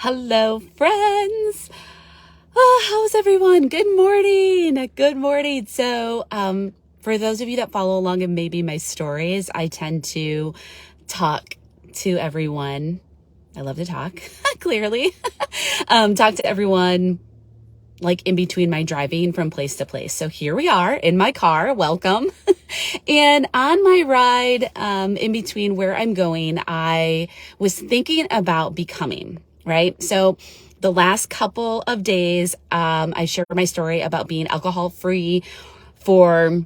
Hello, friends. Oh, how's everyone? Good morning. Good morning. So, for those of you that follow along in maybe my stories, I tend to talk to everyone. I love to talk, clearly. Talk to everyone like in between my driving from place to place. So here we are in my car. Welcome. And on my ride, in between where I'm going, I was thinking about becoming, right? So the last couple of days, I shared my story about being alcohol free for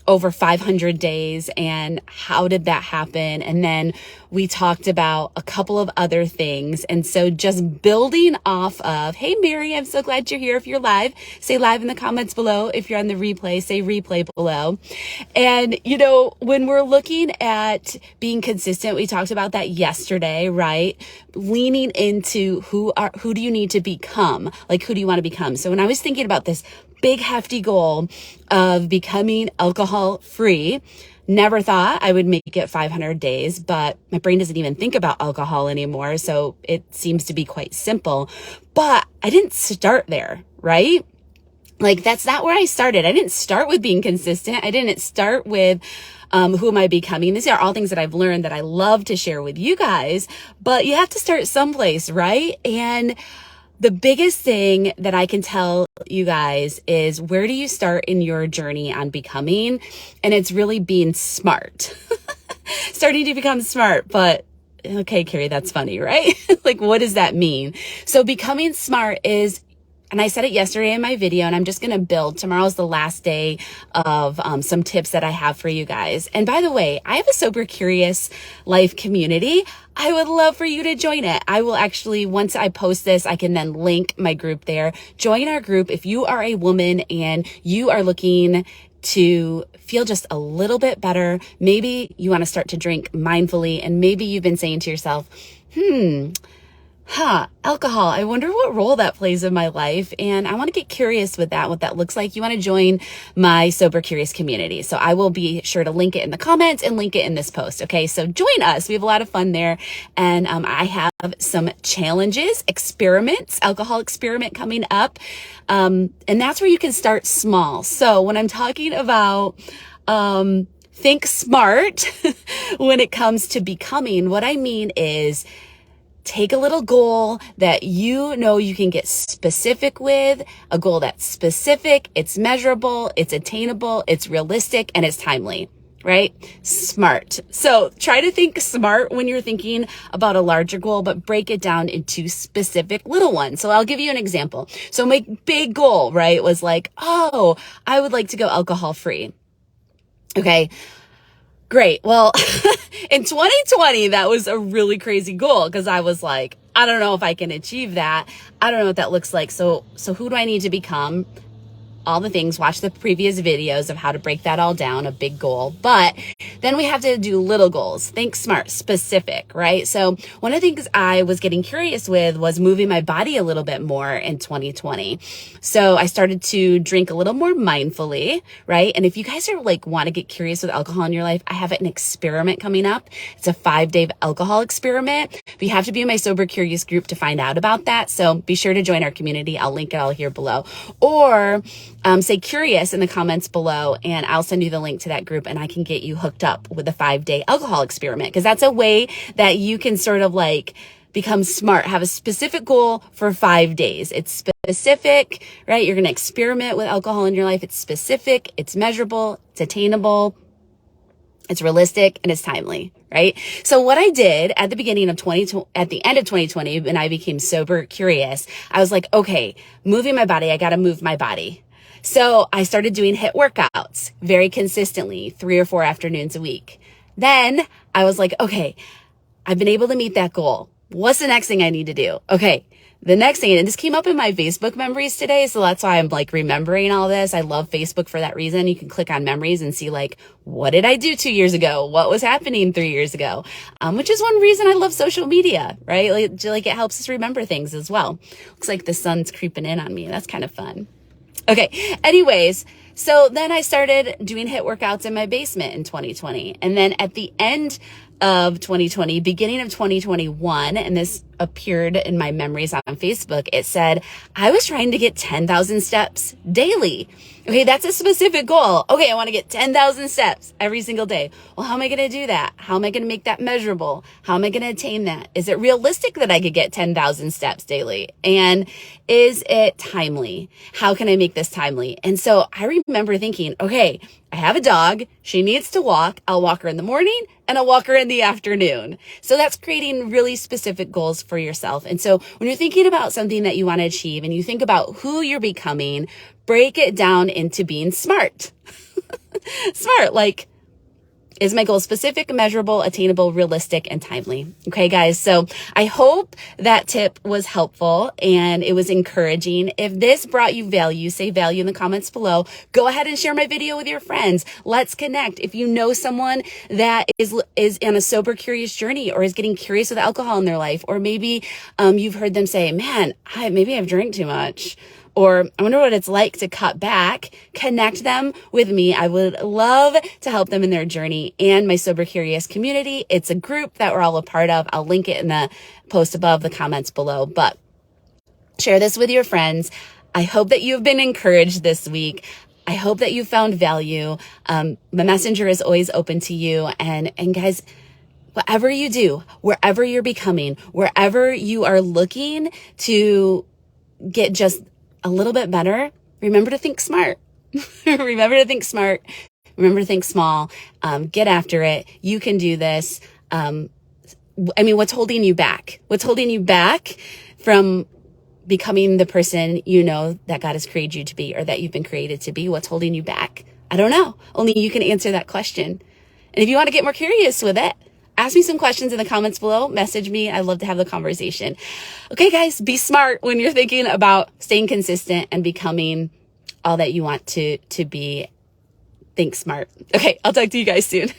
over 500 days and how did that happen? And then we talked about a couple of other things. And so just building off of, hey, Mary, I'm so glad you're here. If you're live, say live in the comments below. If you're on the replay, say replay below. And, you know, when we're looking at being consistent, we talked about that yesterday, right? Leaning into who do you need to become? Like, who do you want to become? So when I was thinking about this big hefty goal of becoming alcohol free, never thought I would make it 500 days, but my brain doesn't even think about alcohol anymore. So it seems to be quite simple, but I didn't start there, right? Like, that's not where I started. I didn't start with being consistent. I didn't start with who am I becoming? These are all things that I've learned that I love to share with you guys, but you have to start someplace, right? And the biggest thing that I can tell you guys is, where do you start in your journey on becoming? And it's really being smart, starting to become smart. But okay, Carrie, that's funny, right? Like, what does that mean? So becoming smart is, and I said it yesterday in my video, and I'm just going to build. Tomorrow's the last day of some tips that I have for you guys. And by the way, I have a Sober Curious Life community. I would love for you to join it. I will actually, once I post this, I can then link my group there. Join our group if you are a woman and you are looking to feel just a little bit better. Maybe you want to start to drink mindfully, and maybe you've been saying to yourself, alcohol, I wonder what role that plays in my life. And I want to get curious with that, what that looks like. You want to join my Sober Curious community. So I will be sure to link it in the comments and link it in this post. Okay. So join us. We have a lot of fun there. And I have some challenges, experiments, alcohol experiment coming up. And that's where you can start small. So when I'm talking about, think smart when it comes to becoming, what I mean is, take a little goal that you know you can get specific with, a goal that's specific, it's measurable, it's attainable, it's realistic, and it's timely, right? Smart. So try to think smart when you're thinking about a larger goal, but break it down into specific little ones. So I'll give you an example. So my big goal, right, was like, oh, I would like to go alcohol free. Okay. Great. Well, in 2020, that was a really crazy goal because I was like, I don't know if I can achieve that. I don't know what that looks like. So who do I need to become? All the things, watch the previous videos of how to break that all down, a big goal. But then we have to do little goals. Think smart, specific, right? So one of the things I was getting curious with was moving my body a little bit more in 2020. So I started to drink a little more mindfully, right? And if you guys are like, want to get curious with alcohol in your life, I have an experiment coming up. It's a 5-day alcohol experiment. But you have to be in my Sober Curious group to find out about that. So be sure to join our community. I'll link it all here below. Or say curious in the comments below, and I'll send you the link to that group, and I can get you hooked up with a 5-day alcohol experiment, because that's a way that you can sort of like become smart, have a specific goal for 5 days. It's specific, right? You're going to experiment with alcohol in your life. It's specific, it's measurable, it's attainable, it's realistic, and it's timely, right? So what I did at the beginning of at the end of 2020, when I became sober curious, I was like, okay, moving my body, I got to move my body. So I started doing HIIT workouts very consistently, 3 or 4 afternoons a week. Then I was like, okay, I've been able to meet that goal. What's the next thing I need to do? Okay. The next thing, and this came up in my Facebook memories today, so that's why I'm like remembering all this. I love Facebook for that reason. You can click on memories and see like, what did I do 2 years ago? What was happening 3 years ago? Which is one reason I love social media, right? Like it helps us remember things as well. Looks like the sun's creeping in on me. That's kind of fun. Okay. Anyways, so then I started doing HIIT workouts in my basement in 2020. And then at the end of 2020, beginning of 2021, and this appeared in my memories on Facebook, it said, I was trying to get 10,000 steps daily. Okay, that's a specific goal. Okay, I want to get 10,000 steps every single day. Well, how am I going to do that? How am I going to make that measurable? How am I going to attain that? Is it realistic that I could get 10,000 steps daily? And is it timely? How can I make this timely? And so I remember thinking, okay, I have a dog. She needs to walk. I'll walk her in the morning and I'll walk her in the afternoon. So that's creating really specific goals for yourself. And so when you're thinking about something that you want to achieve and you think about who you're becoming, break it down into being smart. Smart, like, is my goal specific, measurable, attainable, realistic, and timely? Okay, guys. So I hope that tip was helpful and it was encouraging. If this brought you value, say value in the comments below. Go ahead and share my video with your friends. Let's connect. If you know someone that is on a sober, curious journey or is getting curious with alcohol in their life, or maybe you've heard them say, man, maybe I've drank too much. Or I wonder what it's like to cut back, connect them with me. I would love to help them in their journey and my Sober Curious community. It's a group that we're all a part of. I'll link it in the post above, the comments below, but share this with your friends. I hope that you've been encouraged this week. I hope that you found value. The messenger is always open to you. And guys, whatever you do, wherever you're becoming, wherever you are looking to get just a little bit better, remember to think smart. Remember to think smart. Remember to think small. Get after it. You can do this. What's holding you back? What's holding you back from becoming the person you know that God has created you to be, or that you've been created to be? What's holding you back? I don't know. Only you can answer that question. And if you want to get more curious with it, ask me some questions in the comments below. Message me. I'd love to have the conversation. Okay, guys, be smart when you're thinking about staying consistent and becoming all that you want to be. Think smart. Okay, I'll talk to you guys soon.